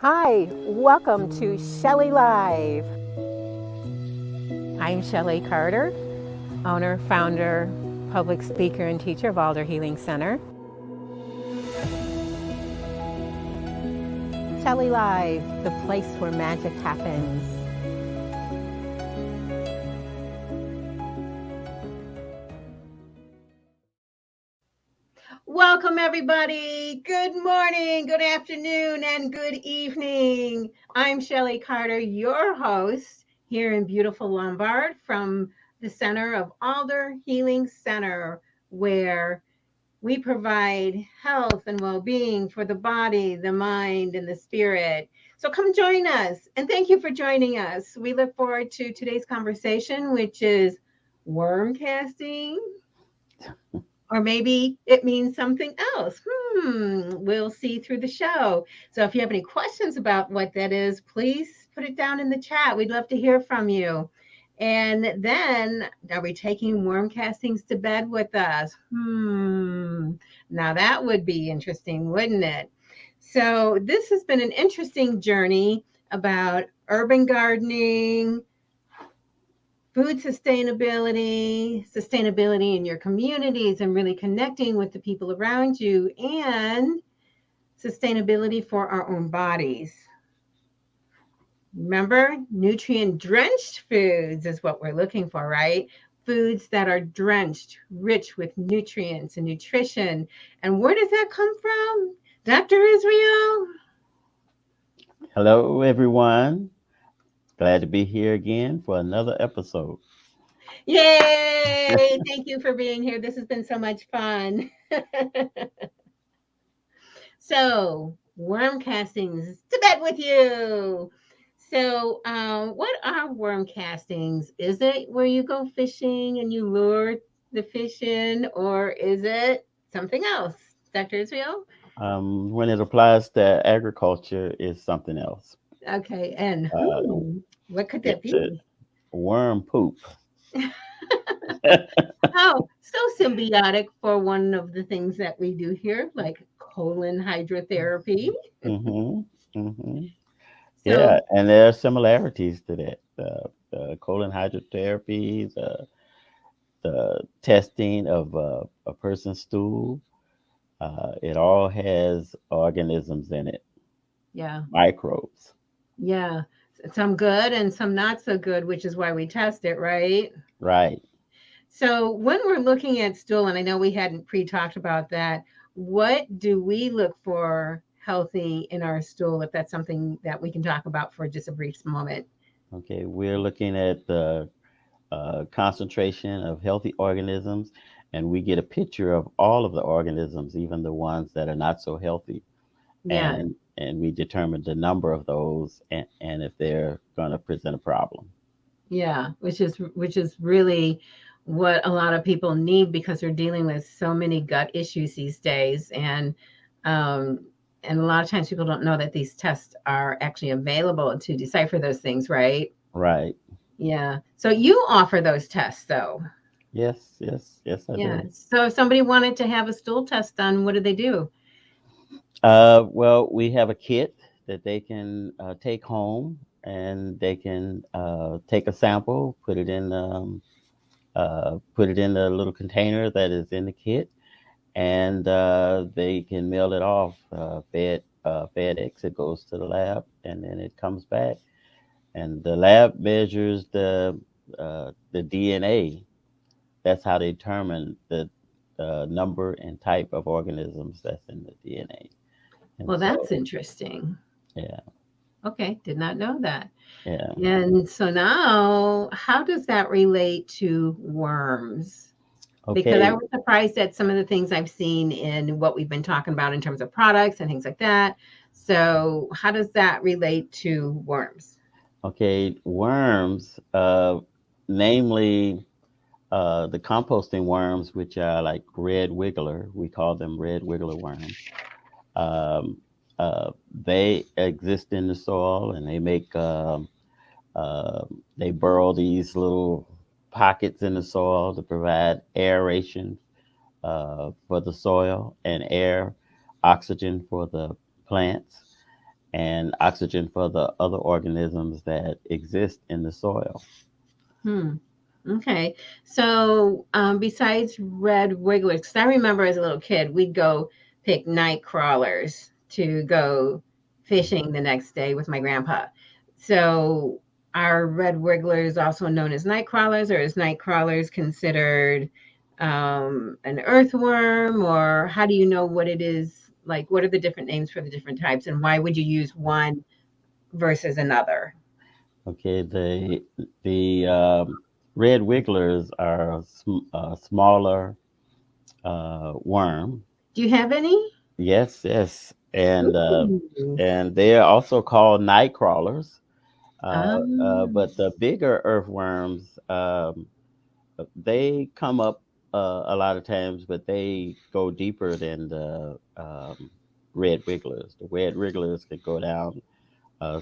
Hi, welcome to Shelley Live. I'm Shelley Carter, owner, founder, public speaker, and teacher of Alder Healing Center. Shelley Live, the place where magic happens. Welcome, everybody. Good morning, good afternoon, and good evening. I'm Shelley Carter, your host here in beautiful Lombard from the center of Alder Healing Center, where we provide health and well-being for the body, the mind, and the spirit. So come join us, and thank you for joining us. We look forward to today's conversation, which is worm casting. Or maybe it means something else. We'll see through the show. So if you have any questions about what that is, please put it down in the chat. We'd love to hear from you. And then, are we taking worm castings to bed with us? Now that would be interesting, wouldn't it? So this has been an interesting journey about urban gardening, food sustainability in your communities, and really connecting with the people around you, and sustainability for our own bodies. Remember, nutrient-drenched foods is what we're looking for, right? Foods that are drenched, rich with nutrients and nutrition. And where does that come from, Dr. Israel? Hello, everyone. Glad to be here again for another episode. Yay! Thank you for being here. This has been so much fun. So, worm castings, to bed with you. So, what are worm castings? Is it where you go fishing and you lure the fish in, or is it something else, Dr. Israel? When it applies to agriculture, is something else. Okay, and Uh, what could that it's a be? worm poop. Oh, so symbiotic for one of the things that we do here, like colon hydrotherapy. hmm hmm Yeah, So, and there are similarities to that. The colon hydrotherapy, the testing of a person's stool, it all has organisms in it, yeah. microbes. Yeah, some good and some not so good, which is why we test it, right? Right. So when we're looking at stool, and I know we hadn't pre-talked about that, what do we look for healthy in our stool, if that's something that we can talk about for just a brief moment? Okay, we're looking at the concentration of healthy organisms, and we get a picture of all of the organisms, even the ones that are not so healthy, Yeah, and we determine the number of those and if they're going to present a problem. yeah, which is really what a lot of people need because they're dealing with so many gut issues these days, um, and a lot of times people don't know that these tests are actually available to decipher those things, right? Right. Yeah. So you offer those tests though. Yes, yes, yes, I Yeah. do. So if somebody wanted to have a stool test done, what do they do? Well, we have a kit that they can take home, and they can take a sample, put it in the little container that is in the kit, and they can mail it off. FedEx. It goes to the lab, and then it comes back, and the lab measures the DNA. That's how they determine the number and type of organisms that's in the DNA. And Well, that's so, interesting. yeah, Okay, did not know that. yeah. And so now, how does that relate to worms? Because I Okay, was surprised at some of the things I've seen in what we've been talking about in terms of products and things like that. So, how does that relate to worms? okay. Worms, namely the composting worms, which are like red wiggler. We call them red wiggler worms. Um, they exist in the soil, and they burrow these little pockets in the soil to provide aeration for the soil and air, oxygen for the plants. and oxygen for the other organisms that exist in the soil. Hmm. Okay. So, besides red wigglers, because I remember as a little kid, we'd go pick night crawlers to go fishing the next day with my grandpa. So, are red wigglers also known as night crawlers, or is night crawlers considered an earthworm, or how do you know what it is? Like, what are the different names for the different types, and why would you use one versus another? Okay, the red wigglers are a smaller worm. Do you have any? Yes, yes, Ooh. and they are also called night crawlers. But Um, the bigger earthworms, they come up a lot of times, but they go deeper than the red wigglers. The red wigglers can go down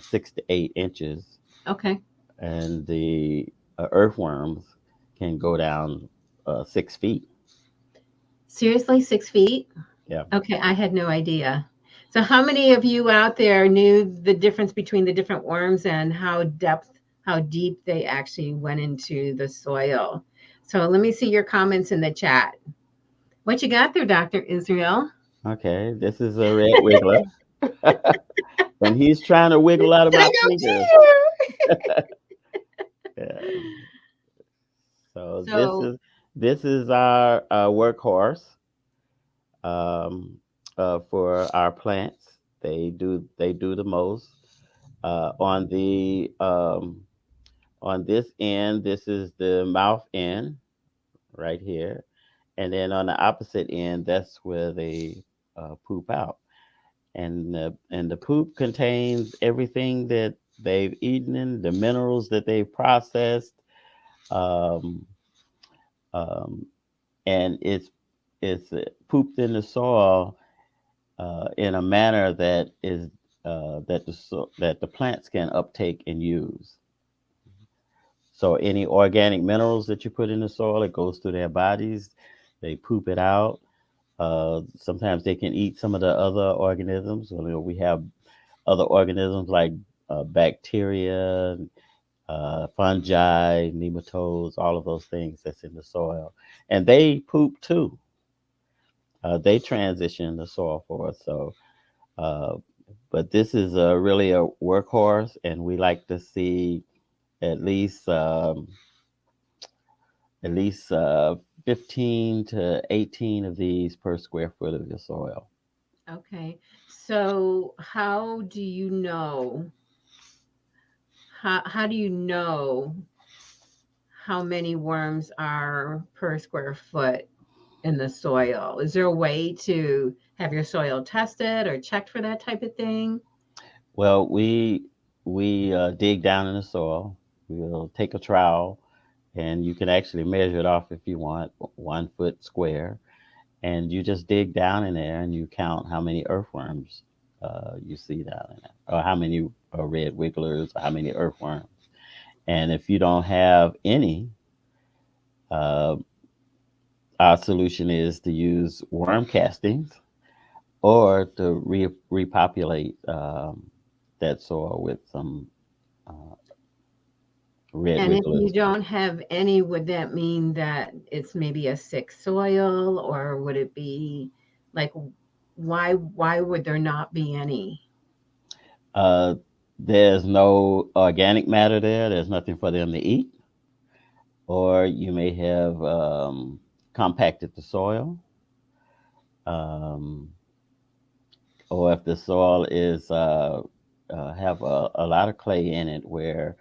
6 to 8 inches, okay. and the earthworms can go down 6 feet. Seriously, 6 feet? Yeah. Okay, I had no idea. So, how many of you out there knew the difference between the different worms and how deep they actually went into the soil? So, let me see your comments in the chat. What you got there, Dr. Israel? Okay, this is a red wiggler, and he's trying to wiggle out of Can I my go fingers. too? Yeah. So So, this is our workhorse um, for our plants. They do the most. On the on this end, this is the mouth end right here, and then on the opposite end, that's where they poop out. And the poop contains everything that they've eaten, the minerals that they've processed, um, um, and it's pooped in the soil in a manner that the plants can uptake and use. So any organic minerals that you put in the soil, it goes through their bodies. They poop it out. Sometimes they can eat some of the other organisms. So, we have other organisms like bacteria, fungi, nematodes, all of those things that's in the soil, and they poop too. They transition the soil for us. So, uh, but this is really a workhorse, and we like to see at least um, at least 15 to 18 of these per square foot of your soil. okay. So, how do you know how many worms are per square foot in the soil? Is there a way to have your soil tested or checked for that type of thing? Well, we dig down in the soil. We'll take a trowel, and you can actually measure it off if you want 1 foot square, and you just dig down in there and you count how many earthworms you see down in there, or how many red wigglers, or how many earthworms. And if you don't have any, uh, our solution is to use worm castings or to repopulate that soil with some uh, red And if you wigglers. don't have any, would that mean that it's maybe a sick soil, or would it be like why would there not be any? Uh, there's no organic matter there. There's nothing for them to eat. Or you may have compacted the soil. Um, or if the soil is have a lot of clay in it where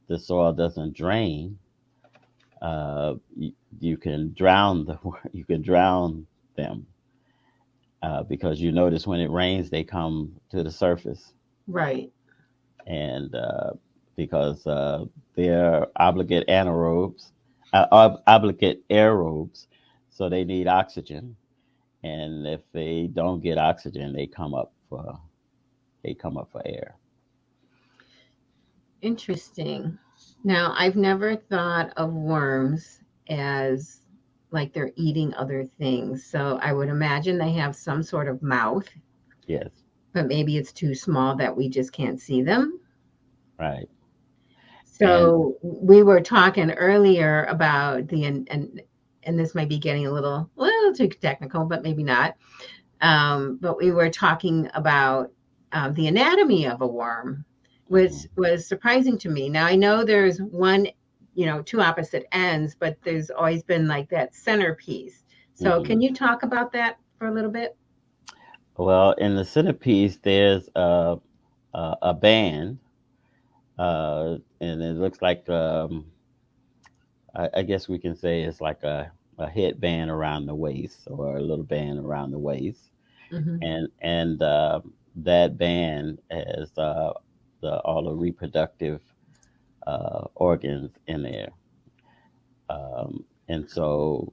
the soil doesn't drain, you can drown you can drown them because you notice when it rains they come to the surface, Right. and because they're obligate anaerobes, obligate aerobes, so they need oxygen, and if they don't get oxygen, they come up for air. Interesting. Now, I've never thought of worms as like they're eating other things. So I would imagine they have some sort of mouth. Yes. but maybe it's too small that we just can't see them. Right. And So we were talking earlier about and this might be getting a little too technical, but maybe not. But we were talking about the anatomy of a worm, which mhm, was surprising to me. Now I know there's one, two opposite ends, but there's always been like that centerpiece. So can mhm. you talk about that for a little bit? Well, in the centerpiece, there's a band, and it looks like I guess we can say it's like a headband around the waist or a little band around the waist, Hmm. and that band has all the reproductive organs in there, and so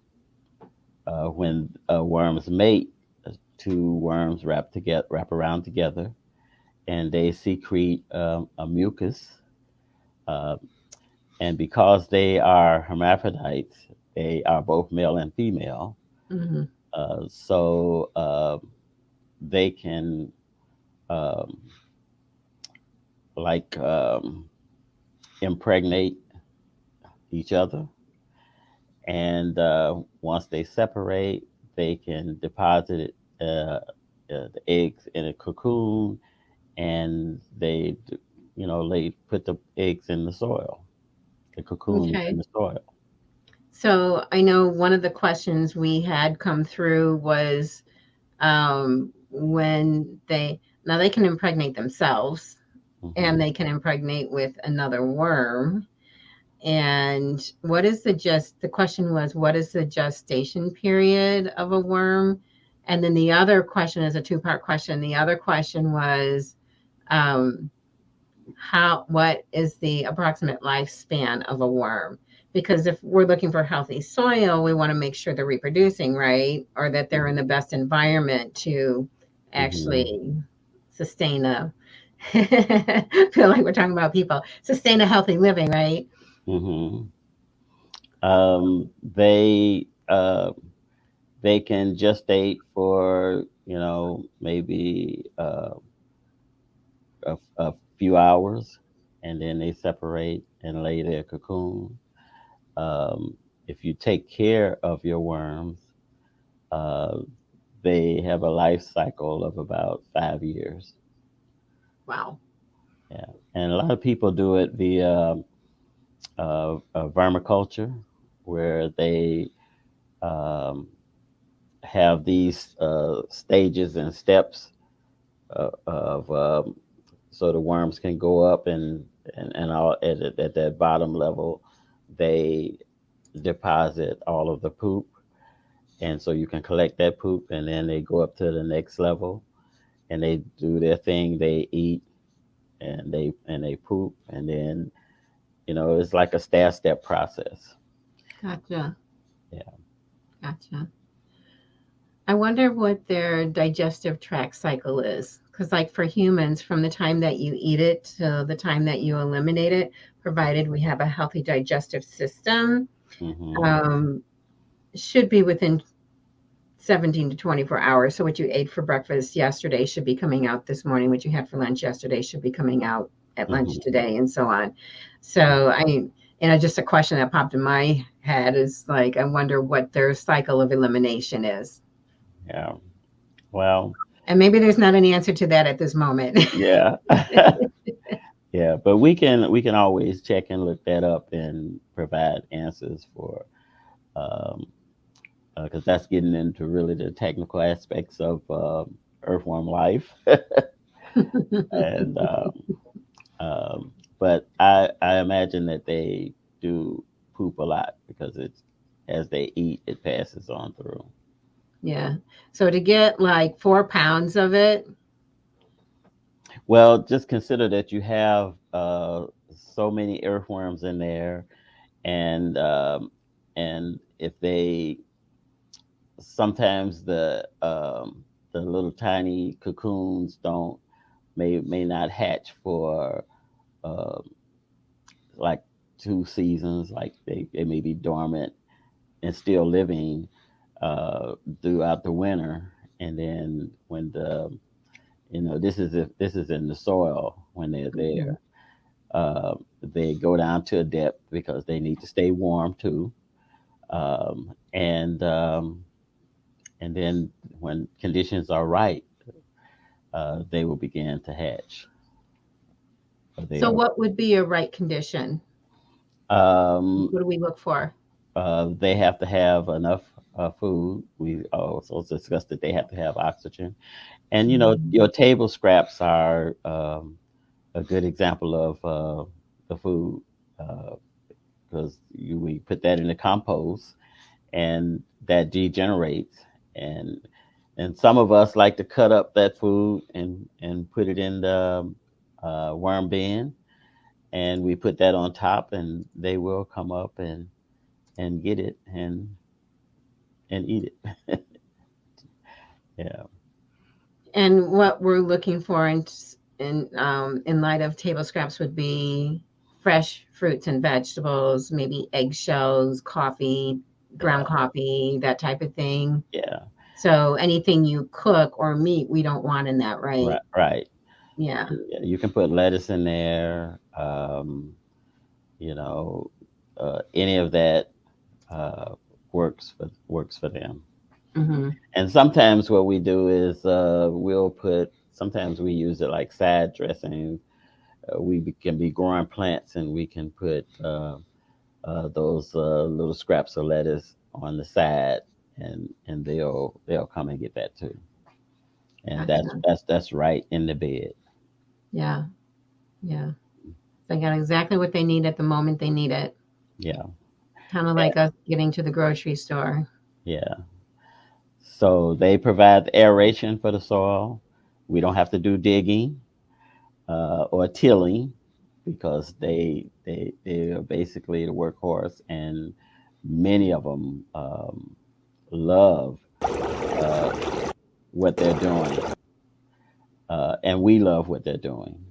when worms mate, two worms wrap around together, and they secrete a mucus. Uh, and because they are hermaphrodites, they are both male and female. Hmm. So they can um, like impregnate each other, and once they separate, they can deposit the eggs in a cocoon, and they put the eggs in the soil. The cocoon is in Okay. the soil. So I know one of the questions we had come through was when they can impregnate themselves and Hmm. they can impregnate with another worm. And the question was, what is the gestation period of a worm? And then the other question is a two-part question. The other question was, um, what is the approximate lifespan of a worm? Because if we're looking for healthy soil, we want to make sure they're reproducing, right? Or that they're in the best environment to Hmm. actually sustain a feel like we're talking about people, sustain a healthy living, right? Hmm. They can gestate for maybe a few hours, and then they separate and lay their cocoon. Um, if you take care of your worms, uh, they have a life cycle of about 5 years. Wow. Yeah, and a lot of people do it via vermiculture, where they um, have these stages and steps of so the worms can go up, and all at that bottom level they deposit all of the poop, and so you can collect that poop, and then they go up to the next level and they do their thing. They eat and they poop, and then it's like a stair step process. Gotcha. Yeah. Gotcha. I wonder what their digestive tract cycle is. Because, like for humans, from the time that you eat it to the time that you eliminate it, provided we have a healthy digestive system, Hmm. um, should be within 17 to 24 hours. So, what you ate for breakfast yesterday should be coming out this morning. What you had for lunch yesterday should be coming out at lunch Hmm. today, and so on. So, just a question that popped in my head is like, I wonder what their cycle of elimination is. Yeah. Well, And maybe there's not an answer to that at this moment. yeah. Yeah, but we can always check and look that up and provide answers for um because that's getting into really the technical aspects of earthworm life. And but I imagine that they do poop a lot because it's as they eat it passes on through. Yeah. So to get like 4 pounds of it, Well, just consider that you have so many earthworms in there, and if they sometimes the little tiny cocoons don't may not hatch for um, like 2 seasons, like they may be dormant and still living throughout the winter, and then when this is in the soil when they're Mhm. there. They go down to a depth because they need to stay warm too. Um, and and then when conditions are right, they will begin to hatch. But they So are what would be a right condition? um, What do we look for? they have to have enough food. We also discussed that they have to have oxygen, and your Mhm. table scraps are a good example of the food because we put that in the compost and that degenerates and some of us like to cut up that food and put it in the worm bin and we put that on top and they will come up and get it and eat it. Yeah. And what we're looking for in light of table scraps would be fresh fruits and vegetables, maybe eggshells, coffee, ground Yeah. coffee, that type of thing. Yeah. So anything you cook or meat, we don't want in that, right? Right. Yeah. Yeah, you can put lettuce in there. You know, any of that uh, works for them. Hmm. And sometimes what we do is we'll put. Sometimes we use it like side dressing. Can be growing plants, and we can put those little scraps of lettuce on the side, and they'll come and get that too. And Gotcha. that's right in the bed. Yeah. Yeah. They got exactly what they need at the moment they need it. Yeah, Kind of yeah, like us getting to the grocery store. yeah. So they provide the aeration for the soil. We don't have to do digging or tilling because they are basically the workhorse, and many of them love uh, what they're doing, and we love what they're doing.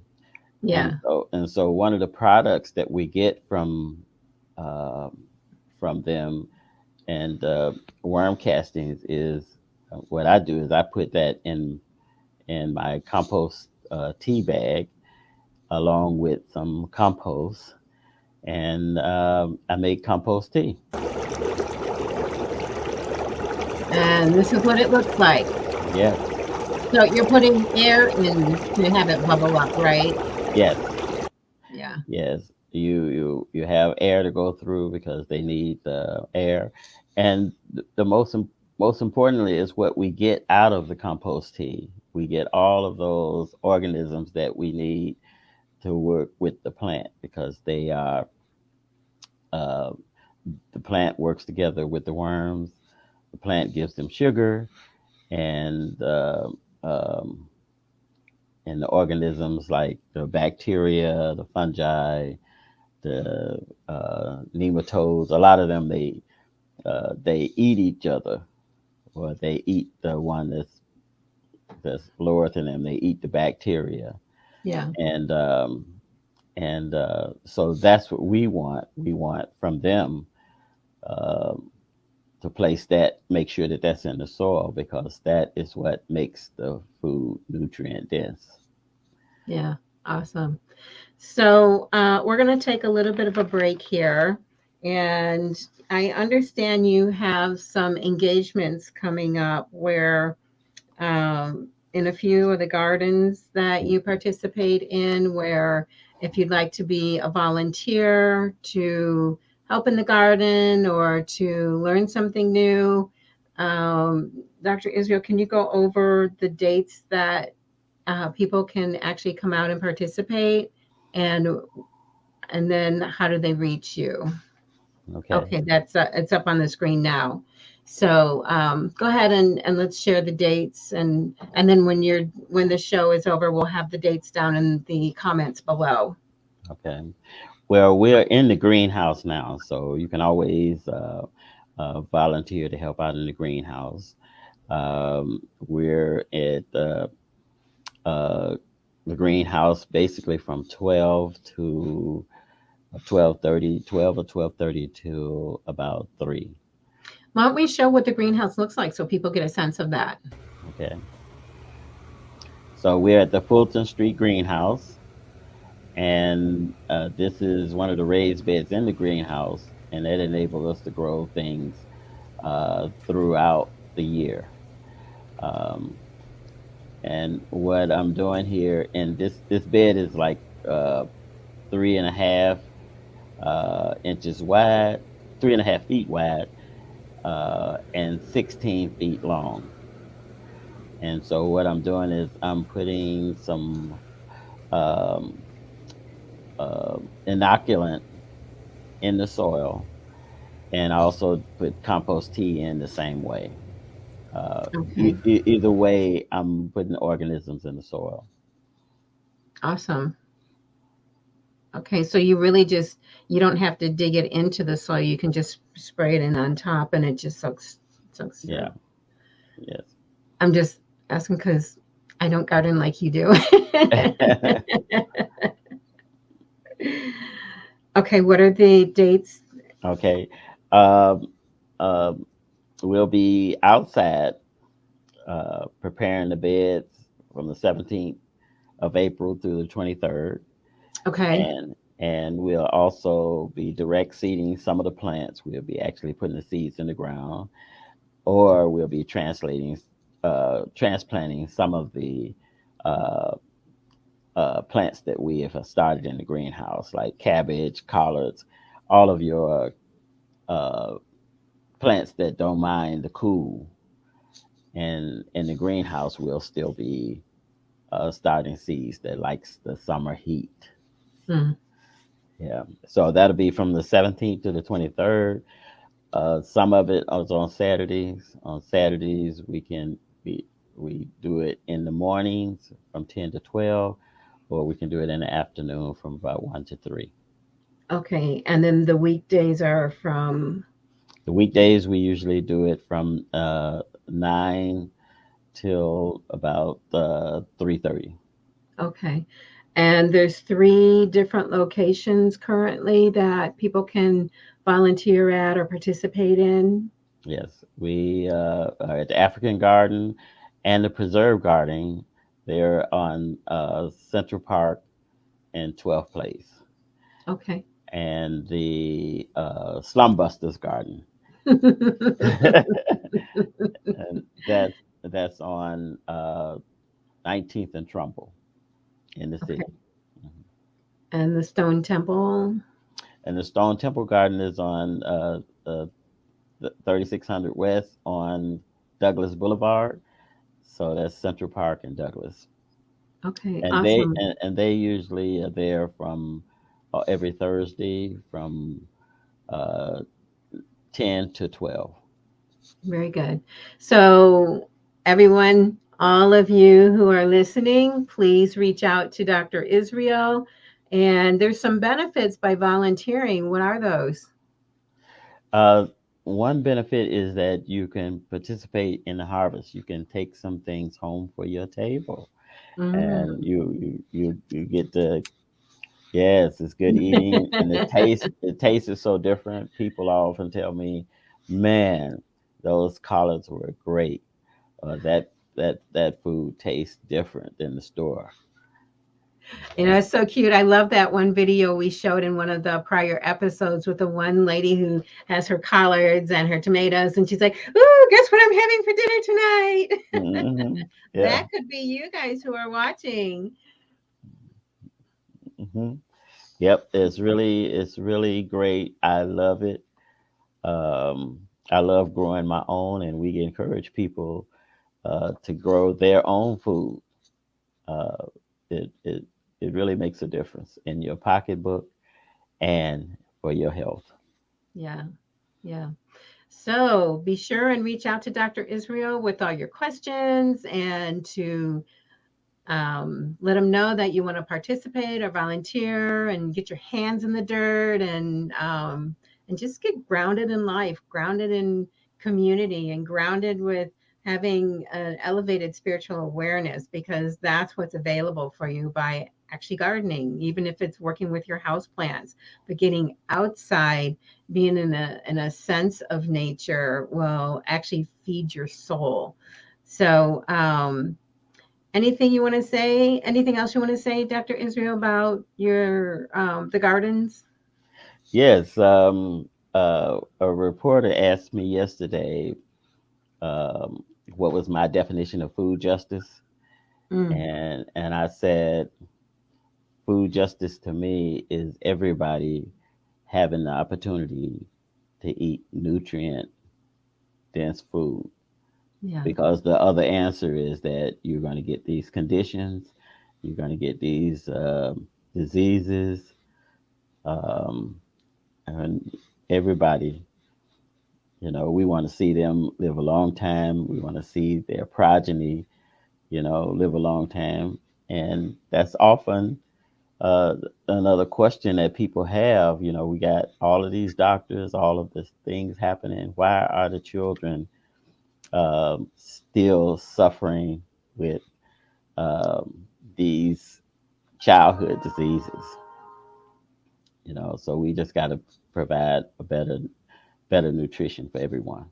Yeah. And so one of the products that we get um from them and worm castings is what I do is I put that in my compost tea bag along with some compost, and I make compost tea. And this is what it looks like. Yes, So you're putting air in to have it bubble up, right? yes, Yeah. yes. You have air to go through because they need the air, and the most importantly is what we get out of the compost tea. We get all of those organisms that we need to work with the plant because they are uh, the plant works together with the worms. The plant gives them sugar, and um, and the organisms like the bacteria, the fungi, the nematodes. A lot of them they eat each other, or they eat the one that's lower than them. They eat the bacteria, Yeah. and so that's what we want. We want from them um, to place that, make sure that that's in the soil because that is what makes the food nutrient dense. Yeah. Awesome. So we're going to take a little bit of a break here. And I understand you have some engagements coming up where in a few of the gardens that you participate in, where if you'd like to be a volunteer to help in the garden or to learn something new, Dr. Israel, can you go over the dates that people can actually come out and participate, and and then how do they reach you? Okay. Okay, that's it's up on the screen now. So go ahead and let's share the dates, and then when the show is over, we'll have the dates down in the comments below. Okay. Well, we're in the greenhouse now, so you can always volunteer to help out in the greenhouse. We're at uh, the greenhouse basically from 12 to 12:30, 12 or 12:30 to about 3. Why don't we show what the greenhouse looks like so people get a sense of that? Okay. So we're at the Fulton Street Greenhouse, and this is one of the raised beds in the greenhouse, and that enables us to grow things throughout the year. Um, and what I'm doing here, and this bed is like 3.5 inches wide, 3.5 feet wide, and 16 feet long. And so what I'm doing is I'm putting some um, inoculant in the soil, and I also put compost tea in the same way. Okay. Either way, I'm putting organisms in the soil. Awesome. Okay, so you really just you don't have to dig it into the soil. You can just spray it in on top and it just soaks through. Yeah. Yes. I'm just asking because I don't garden like you do. Okay, what are the dates? Okay. Um, um, we'll be outside preparing the beds from the 17th of April through the 23rd, Okay. and we'll also be direct seeding some of the plants. We'll be actually putting the seeds in the ground, or we'll be transplanting some of the uh, plants that we have started in the greenhouse, like cabbage, collards, all of your uh, plants that don't mind the cool. And in the greenhouse, we'll still be starting seeds that likes the summer heat. Hmm. Yeah. So that'll be from the 17th to the 23rd. Some of it is on Saturdays. On Saturdays, we do it in the mornings from 10 to 12, or we can do it in the afternoon from about 1 to 3. Okay, and then the weekdays are from The weekdays, we usually do it from 9 till about 3:30. okay. And there's three different locations currently that people can volunteer at or participate in. Yes, we are at the African Garden and the Preserve Garden. They're on Central Park and 12th Place, Okay. and the Slumbusters Garden, and that's on 19th and Trumbull in the Okay. city. Mhm. And the Stone Temple. And the Stone Temple Garden is on 3600 West on Douglas Boulevard. So that's Central Park and Douglas. Okay, And awesome. they usually are there from every Thursday from uh, 10 to 12. Very good. So, everyone, all of you who are listening, please reach out to Dr. Israel. And there's some benefits by volunteering. What are those? Uh, One benefit is that you can participate in the harvest. You can take some things home for your table, and Mm. you get to. Yes, it's good eating, and the taste is so different. People often tell me, "Man, those collards were great. That food tastes different than the store." It's so cute. I love that one video we showed in one of the prior episodes with the one lady who has her collards and her tomatoes, and she's like, "Ooh, guess what I'm having for dinner tonight?" Yeah. That could be you guys who are watching. hmm Yep. It's really great. I love it. I love growing my own, and we encourage people to grow their own food. Uh, it it it really makes a difference in your pocketbook and for your health. Yeah, yeah. So be sure and reach out to Dr. Israel with all your questions and to let him know that you want to participate or volunteer and get your hands in the dirt and just get grounded in life, grounded in community, and grounded with having an elevated spiritual awareness because that's what's available for you by actually gardening, even if it's working with your house plants. But getting outside, being in a sense of nature will actually feed your soul. So Anything you want to say? Anything else you want to say, Dr. Israel, about your the gardens? Yes, a reporter asked me yesterday um, what was my definition of food justice, Mm, and I said food justice to me is everybody having the opportunity to eat nutrient dense food, yeah. because the other answer is that you're going to get these conditions, you're going to get these diseases, um, and everybody, we want to see them live a long time. We want to see their progeny, live a long time. And that's often uh, another question that people have. We got all of these doctors, all of these things happening. Why are the children still suffering with these childhood diseases? So we just got to provide a better nutrition for everyone.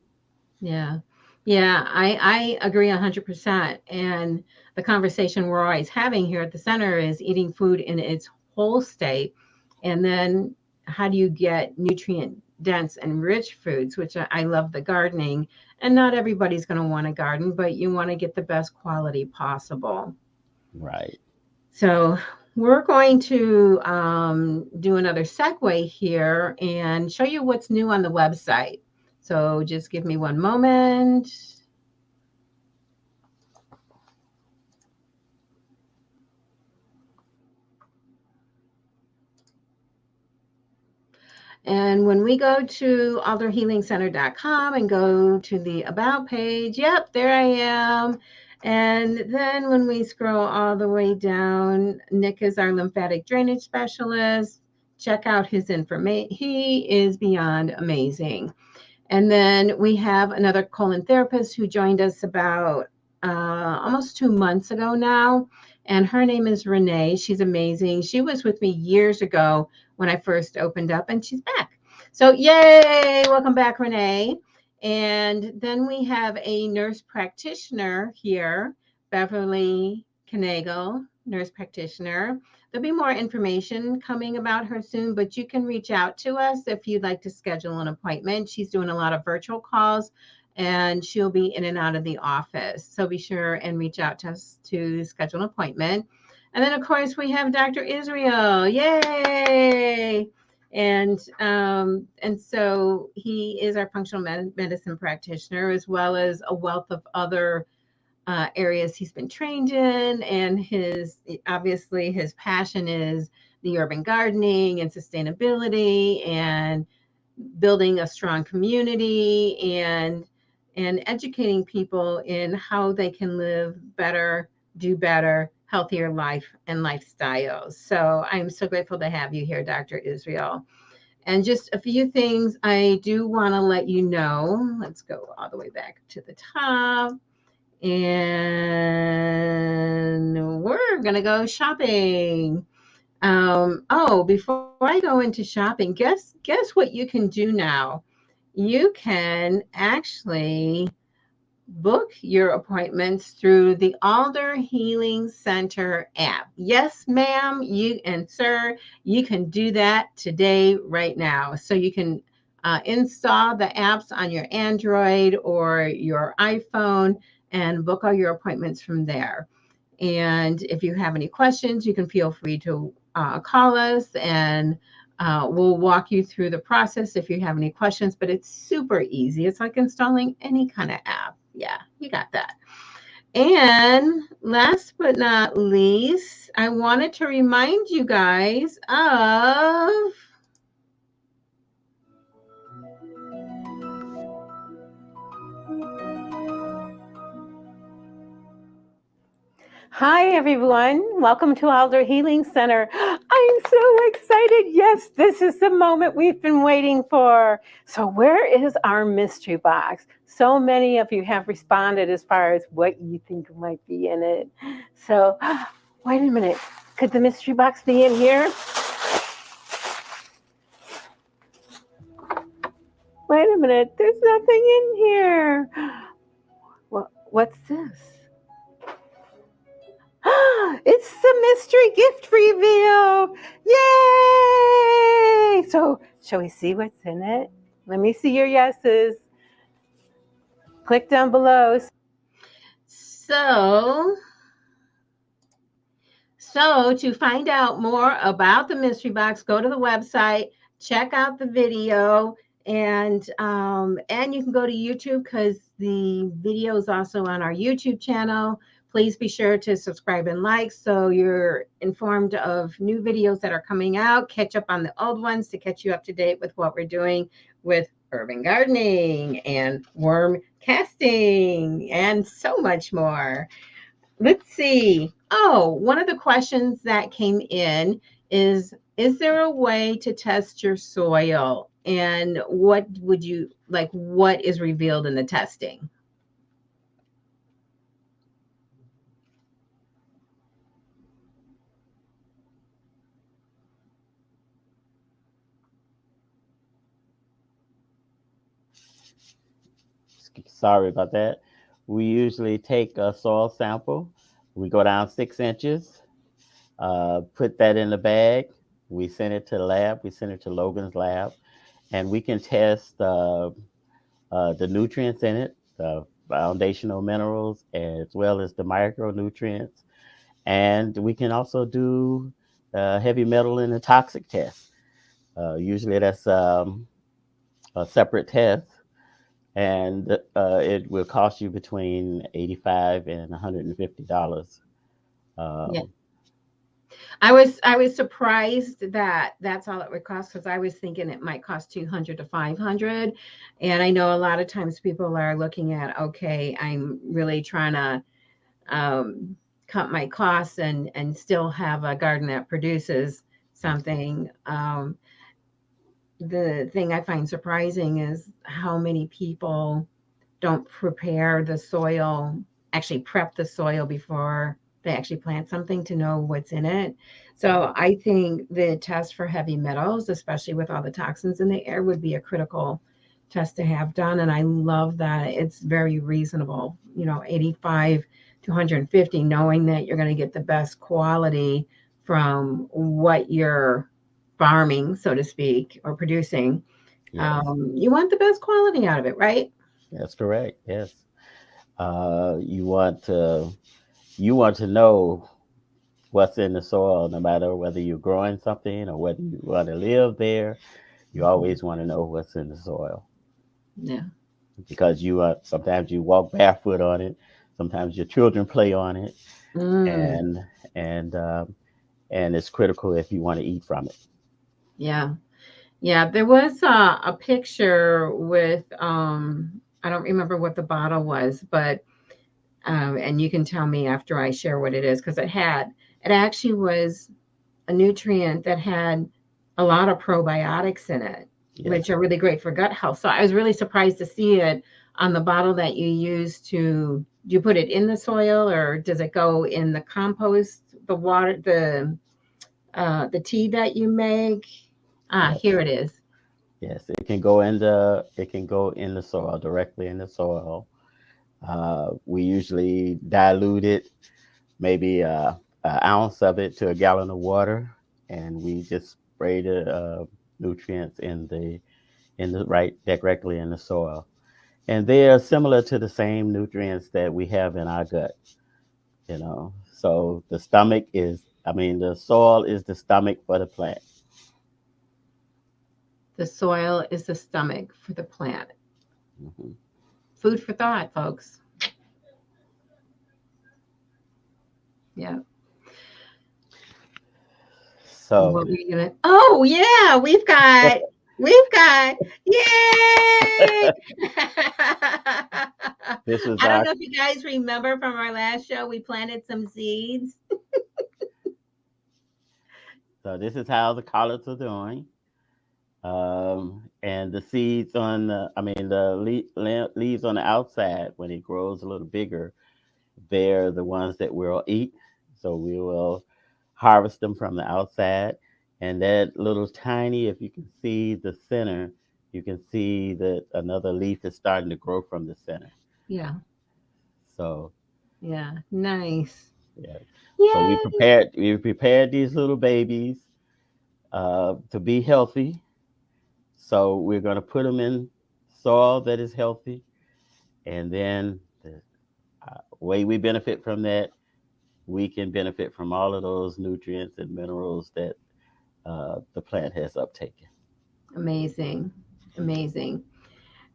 Yeah. Yeah, I agree 100%. And the conversation we're always having here at the center is eating food in its whole state. And then how do you get nutrient dense and rich foods, which I love the gardening. And not everybody's going to want to garden, but you want to get the best quality possible. Right. So we're going to do another segue here and show you what's new on the website. So just give me one moment. And when we go to alderhealingcenter.com and go to the About page, yep, there I am. And then when we scroll all the way down, Nick is our lymphatic drainage specialist. Check out his information. He is beyond amazing. And then we have another colon therapist who joined us about almost 2 months ago now. And her name is Renee. She's amazing. She was with me years ago when I first opened up, and she's back. So, yay! Welcome back, Renee. And then we have a nurse practitioner here, Beverly Knagle, nurse practitioner. There'll be more information coming about her soon, but you can reach out to us if you'd like to schedule an appointment. She's doing a lot of virtual calls and she'll be in and out of the office. So be sure and reach out to us to schedule an appointment. And then, of course, we have Dr. Israel. Yay! And so he is our functional medicine practitioner, as well as a wealth of other areas he's been trained in, and his obviously his passion is the urban gardening and sustainability and building a strong community and educating people in how they can live better, do better, healthier life and lifestyles. So I'm so grateful to have you here, Dr. Israel. And just a few things I do want to let you know. Let's go all the way back to the top. And we're gonna go shopping. Oh, before I go into shopping, guess what you can do now? You can actually book your appointments through the Alder Healing Center app. Yes, ma'am, you and sir, you can do that today, right now. So you can install the apps on your Android or your iPhone and book all your appointments from there. And if you have any questions, you can feel free to call us and we'll walk you through the process if you have any questions. But it's super easy. It's like installing any kind of app. Yeah, you got that. And last but not least, I wanted to remind you guys of Hi, everyone. Welcome to Alder Healing Center. I'm so excited. Yes, this is the moment we've been waiting for. So, where is our mystery box? So many of you have responded as far as what you think might be in it. So, wait a minute. Could the mystery box be in here? Wait a minute. There's nothing in here. What's this? It's the mystery gift reveal. Yay! So, shall we see what's in it? Let me see your yeses. Click down below. So to find out more about the mystery box, go to the website, check out the video, and you can go to YouTube because the video is also on our YouTube channel. Please be sure to subscribe and like so you're informed of new videos that are coming out. Catch up on the old ones to catch you up to date with what we're doing with urban gardening and worm casting and so much more. Let's see. Oh, one of the questions that came in is there a way to test your soil? And what would you like? What is revealed in the testing? Sorry about that. We usually take a soil sample. We go down 6 inches, put that in the bag. We send it to the lab. We send it to Logan's lab, and we can test the nutrients in it, the foundational minerals, as well as the micronutrients. And we can also do heavy metal and the toxic test. Usually that's a separate test, and it will cost you between $85 and $150. Yeah. Um, I was surprised that that's all it would cost because I was thinking it might cost 200 to 500. And I know a lot of times people are looking at, okay, I'm really trying to cut my costs and still have a garden that produces something. The thing I find surprising is how many people don't prepare the soil, actually prep the soil before they actually plant something to know what's in it. So I think the test for heavy metals, especially with all the toxins in the air, would be a critical test to have done. And I love that it's very reasonable, 85 to 150, knowing that you're going to get the best quality from what you're farming, so to speak, or producing. yes, You want the best quality out of it, right? that's correct. Yes, uh, you want to you want to know what's in the soil, no matter whether you're growing something or whether you want to live there. You always want to know what's in the soil Yeah. because sometimes you walk barefoot on it, sometimes your children play on it, Mm, and and um, and it's critical if you want to eat from it. yeah. Yeah. There was a picture with, I don't remember what the bottle was, but, and you can tell me after I share what it is, because it actually was a nutrient that had a lot of probiotics in it, which Yes, are really great for gut health. So I was really surprised to see it on the bottle that you use do you put it in the soil or does it go in the compost, the water, the tea that you make? Ah, yes, here it is. yes. It can go in the soil, directly in the soil. We usually dilute it, maybe an ounce of it to a gallon of water, and we just spray the nutrients in the right directly in the soil. And they are similar to the same nutrients that we have in our gut. So the soil is the stomach for the plant. The soil is the stomach for the plant. Hmm. Food for thought, folks. Yeah. So What were you gonna? Oh yeah, we've got, yay! this is I don't our know if you guys remember from our last show, we planted some seeds. so this is how the collards are doing. And the seeds on the leaves on the outside, when it grows a little bigger, they're the ones that we'll eat. So we will harvest them from the outside. And that little tiny, if you can see the center, you can see that another leaf is starting to grow from the center. Yeah, So yeah, nice. Yeah. So Yay! we prepared these little babies to be healthy. So we're going to put them in soil that is healthy, and then the way we benefit from that, we can benefit from all of those nutrients and minerals that the plant has uptaken. Amazing. Amazing.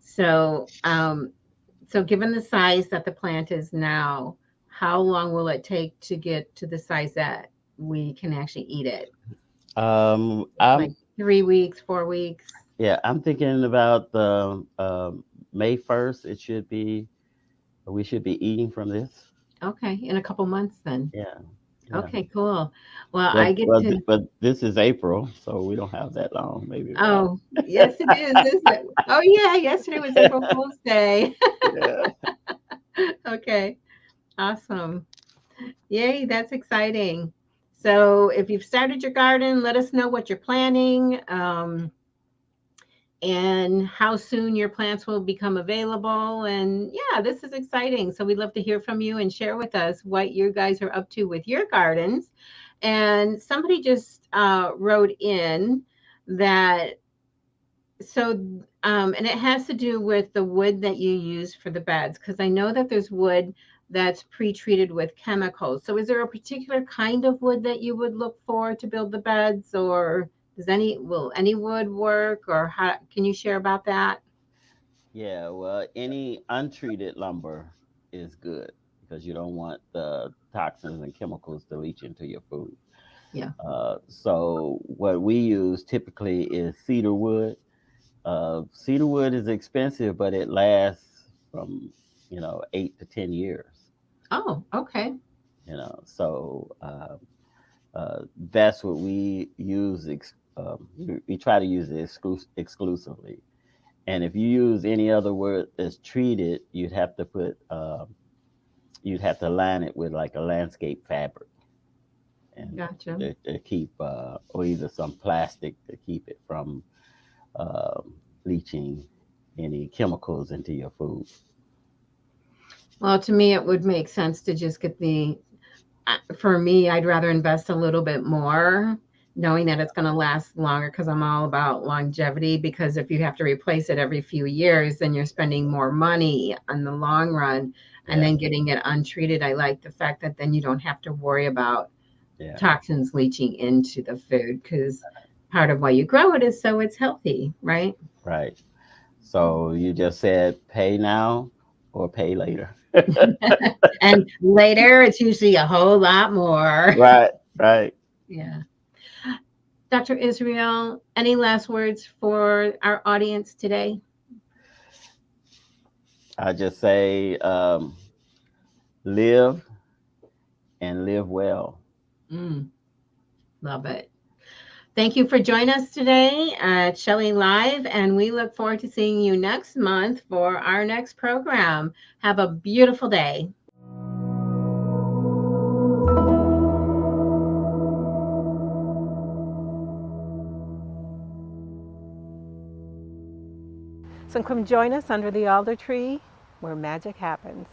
So, so given the size that the plant is now, how long will it take to get to the size that we can actually eat it? Like I'm 3 weeks, 4 weeks? Yeah, I'm thinking about the May 1st. We should be eating from this. Okay, in a couple months then. Yeah, yeah. Okay, cool. Well, I get to, But this is April, so we don't have that long. Maybe about. oh, yes, it is, isn't it? Oh, yeah, yesterday was April Fool's Day. Yeah. Okay, awesome. Yay, that's exciting. So if you've started your garden, let us know what you're planning. And how soon your plants will become available. And yeah, this is exciting. So we'd love to hear from you and share with us what you guys are up to with your gardens. And somebody just wrote in that, so, and it has to do with the wood that you use for the beds, because I know that there's wood that's pre-treated with chemicals. So is there a particular kind of wood that you would look for to build the beds, or will any wood work, or how can you share about that? Yeah, well, any untreated lumber is good because you don't want the toxins and chemicals to leach into your food. Yeah. So what we use typically is cedar wood. Cedar wood is expensive, but it lasts from 8 to 10 years. Oh, okay. So that's what we use. We try to use it exclusively. And if you use any other wood that's treated, you'd have to line it with like a landscape fabric, and Gotcha. to keep, or either some plastic to keep it from leaching any chemicals into your food. Well, to me, it would make sense to just get for me, I'd rather invest a little bit more, knowing that it's going to last longer, because I'm all about longevity. Because if you have to replace it every few years, then you're spending more money on the long run. And Yeah. then getting it untreated, I like the fact that then you don't have to worry about Yeah. toxins leaching into the food, because part of why you grow it is so it's healthy, right? Right. So you just said pay now or pay later. And later, it's usually a whole lot more. Right. Right. Yeah. Dr. Israel, any last words for our audience today? I just say live and live well. Love it. Thank you for joining us today at Shelley Live, and we look forward to seeing you next month for our next program. Have a beautiful day. So come join us under the alder tree where magic happens.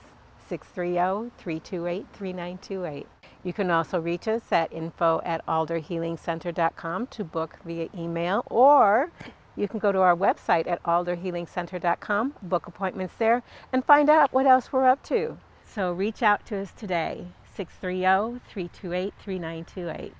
630-328-3928. You can also reach us at info@alderhealingcenter.com to book via email, or you can go to our website at alderhealingcenter.com, book appointments there, and find out what else we're up to. So reach out to us today, 630-328-3928.